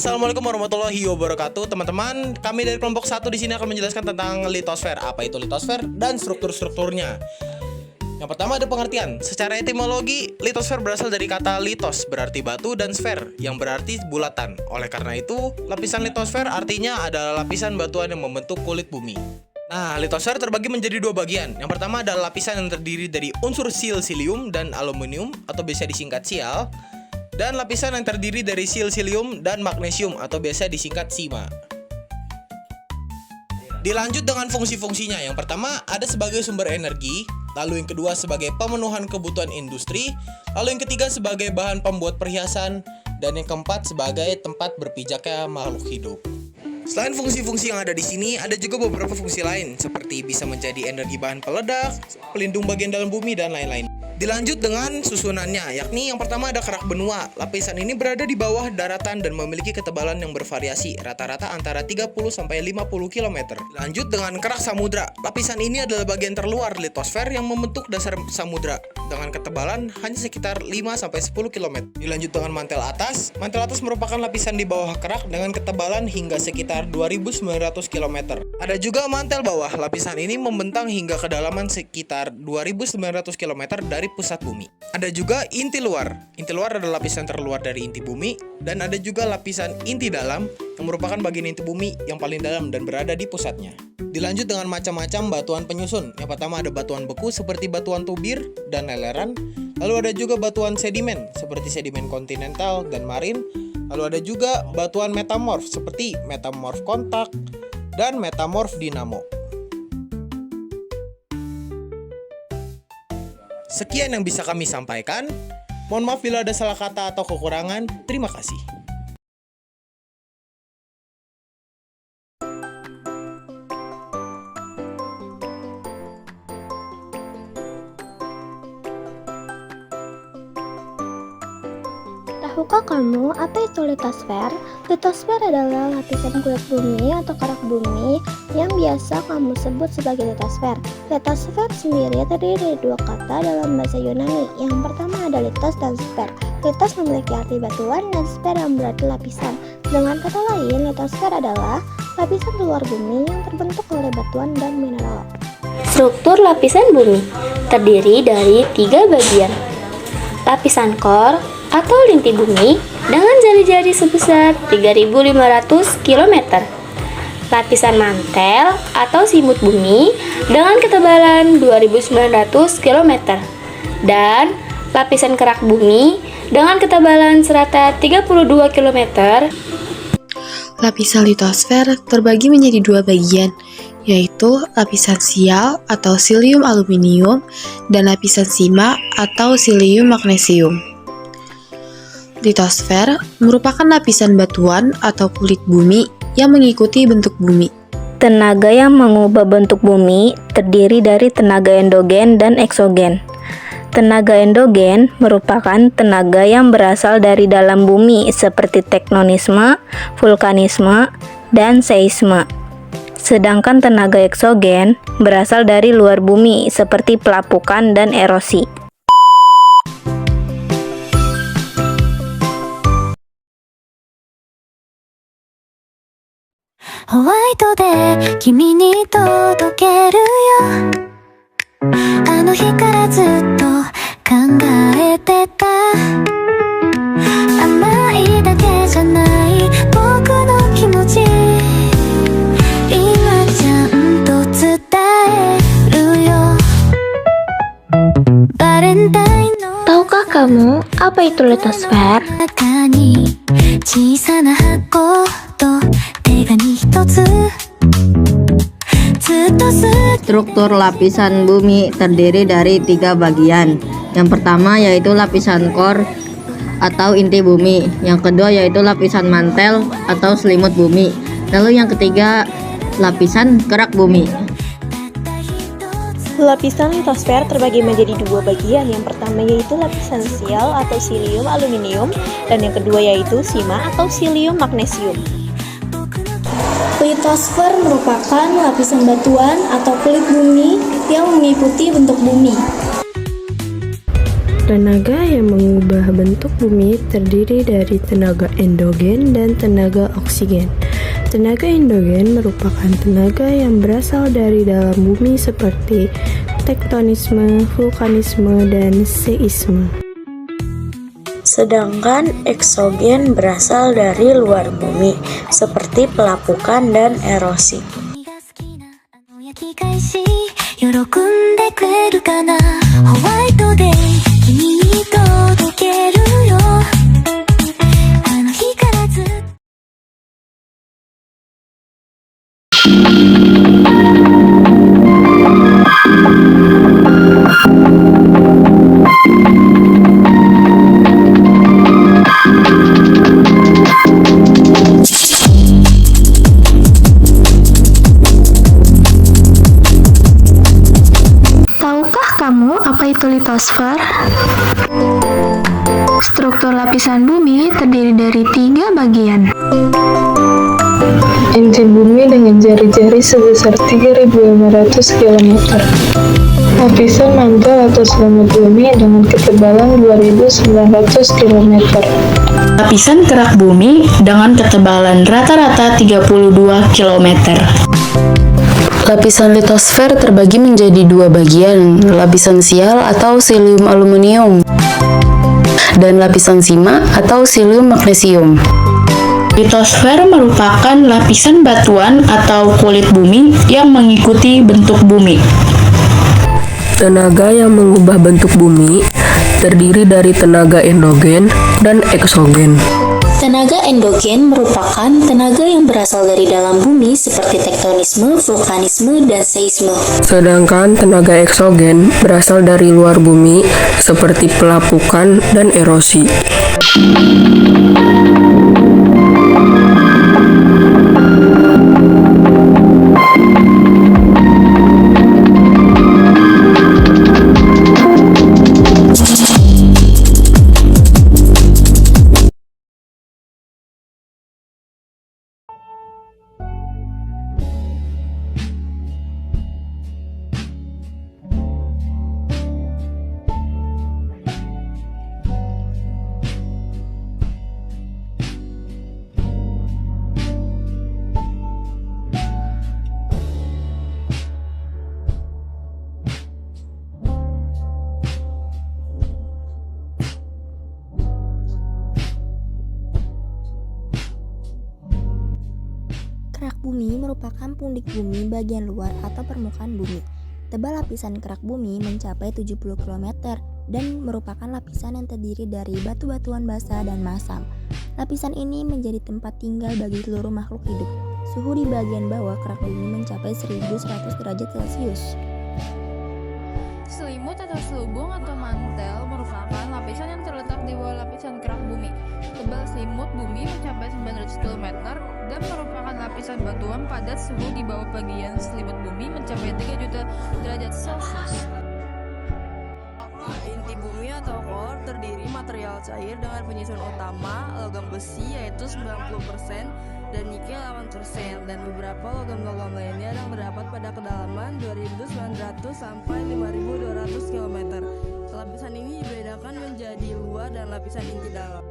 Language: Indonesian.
Assalamualaikum warahmatullahi wabarakatuh, teman-teman. Kami dari kelompok 1 di sini akan menjelaskan tentang litosfer. Apa itu litosfer dan struktur-strukturnya. Yang pertama ada pengertian. Secara etimologi, litosfer berasal dari kata litos, berarti batu, dan sfer, yang berarti bulatan. Oleh karena itu, lapisan litosfer artinya adalah lapisan batuan yang membentuk kulit bumi. Nah, litosfer terbagi menjadi dua bagian. Yang pertama adalah lapisan yang terdiri dari unsur silisium dan aluminium, atau biasa disingkat Sial. Dan lapisan yang terdiri dari silisium dan magnesium, atau biasa disingkat Sima. Dilanjut dengan fungsi-fungsinya. Yang pertama ada sebagai sumber energi, lalu yang kedua sebagai pemenuhan kebutuhan industri, lalu yang ketiga sebagai bahan pembuat perhiasan, dan yang keempat sebagai tempat berpijaknya makhluk hidup. Selain fungsi-fungsi yang ada di sini, ada juga beberapa fungsi lain, seperti bisa menjadi energi bahan peledak, pelindung bagian dalam bumi, dan lain-lain. Dilanjut dengan susunannya, yakni yang pertama ada kerak benua. Lapisan ini berada di bawah daratan dan memiliki ketebalan yang bervariasi, rata-rata antara 30-50 km. Dilanjut dengan kerak samudra. Lapisan ini adalah bagian terluar litosfer yang membentuk dasar samudra dengan ketebalan hanya sekitar 5-10 km. Dilanjut dengan mantel atas. Mantel atas merupakan lapisan di bawah kerak dengan ketebalan hingga sekitar 2.900 km. Ada juga mantel bawah. Lapisan ini membentang hingga kedalaman sekitar 2.900 km dari pusat bumi. Ada juga inti luar. Inti luar adalah lapisan terluar dari inti bumi, dan ada juga lapisan inti dalam yang merupakan bagian inti bumi yang paling dalam dan berada di pusatnya. Dilanjut dengan macam-macam batuan penyusun. Yang pertama ada batuan beku seperti batuan tubir dan leleran. Lalu ada juga batuan sedimen seperti sedimen kontinental dan marin. Lalu ada juga batuan metamorf seperti metamorf kontak dan metamorf dinamo. Sekian yang bisa kami sampaikan. Mohon maaf bila ada salah kata atau kekurangan. Terima kasih. Tahukah kamu apa itu litosfer? Litosfer adalah lapisan kulit bumi atau kerak bumi yang biasa kamu sebut sebagai litosfer. Litosfer sendiri terdiri dari dua kata dalam bahasa Yunani. Yang pertama ada litos dan sfer. Litos memiliki arti batuan dan sfer yang berarti lapisan. Dengan kata lain, litosfer adalah lapisan luar bumi yang terbentuk oleh batuan dan mineral. Struktur lapisan bumi terdiri dari 3 bagian. Lapisan core atau linti bumi dengan jari-jari sebesar 3.500 km. Lapisan mantel atau simut bumi dengan ketebalan 2.900 km. Dan lapisan kerak bumi dengan ketebalan serata 32 km. Lapisan litosfer terbagi menjadi 2 bagian, yaitu lapisan sial atau silium aluminium dan lapisan sima atau silium magnesium. Litosfer merupakan lapisan batuan atau kulit bumi yang mengikuti bentuk bumi. Tenaga yang mengubah bentuk bumi terdiri dari tenaga endogen dan eksogen. Tenaga endogen merupakan tenaga yang berasal dari dalam bumi seperti tektonisme, vulkanisme, dan seisme. Sedangkan tenaga eksogen berasal dari luar bumi seperti pelapukan dan erosi. White で君に届けるよあの日からずっと考えてた甘いだけじゃない僕の気持ち今ちゃんと伝えるよバレンタインの Tahukah kamu apa itu litosfer? 中に小さな箱と Struktur lapisan bumi terdiri dari 3 bagian. Yang pertama yaitu lapisan core atau inti bumi. Yang kedua yaitu lapisan mantel atau selimut bumi. Lalu yang ketiga lapisan kerak bumi. Lapisan litosfer terbagi menjadi 2 bagian. Yang pertama yaitu lapisan sial atau silium aluminium, dan yang kedua yaitu sima atau silium magnesium. Litosfer merupakan lapisan batuan atau kulit bumi yang mengikuti bentuk bumi. Tenaga yang mengubah bentuk bumi terdiri dari tenaga endogen dan tenaga oksigen. Tenaga endogen merupakan tenaga yang berasal dari dalam bumi seperti tektonisme, vulkanisme, dan seisme. Sedangkan eksogen berasal dari luar bumi, seperti pelapukan dan erosi. 焼き返し喜んでくれるかなホワイトデー君に届けるよあの日からずっと Tahukah kamu apa itu litosfer? Struktur lapisan bumi terdiri dari 3 bagian. Inti bumi dengan jari-jari sebesar 3.500 km. Lapisan mantel atau selimut bumi dengan ketebalan 2.900 km. Lapisan kerak bumi dengan ketebalan rata-rata 32 km. Lapisan litosfer terbagi menjadi 2 bagian, lapisan sial atau silium aluminium dan lapisan sima atau silium magnesium. Litosfer merupakan lapisan batuan atau kulit bumi yang mengikuti bentuk bumi. Tenaga yang mengubah bentuk bumi terdiri dari tenaga endogen dan eksogen. Tenaga endogen merupakan tenaga yang berasal dari dalam bumi seperti tektonisme, vulkanisme, dan seisme. Sedangkan tenaga eksogen berasal dari luar bumi seperti pelapukan dan erosi. Kerak bumi merupakan pundik bumi bagian luar atau permukaan bumi. Tebal lapisan kerak bumi mencapai 70 km dan merupakan lapisan yang terdiri dari batu-batuan basah dan masam. Lapisan ini menjadi tempat tinggal bagi seluruh makhluk hidup. Suhu di bagian bawah kerak bumi mencapai 1100 derajat Celcius. Selimut atau selubung atau mantel merupakan lapisan yang terletak di bawah lapisan kerak bumi. Tebal selimut bumi mencapai 900 km dan merupakan lapisan batuan padat. Suhu di bawah bagian selimut bumi mencapai 3 juta derajat Celcius. Inti bumi atau core terdiri material cair dengan penyusun utama logam besi yaitu 90% dan nikel 8% dan beberapa logam-logam lainnya yang terdapat pada kedalaman 2.900 sampai 5.200 km. Lapisan ini dibedakan menjadi luar dan lapisan inti dalam.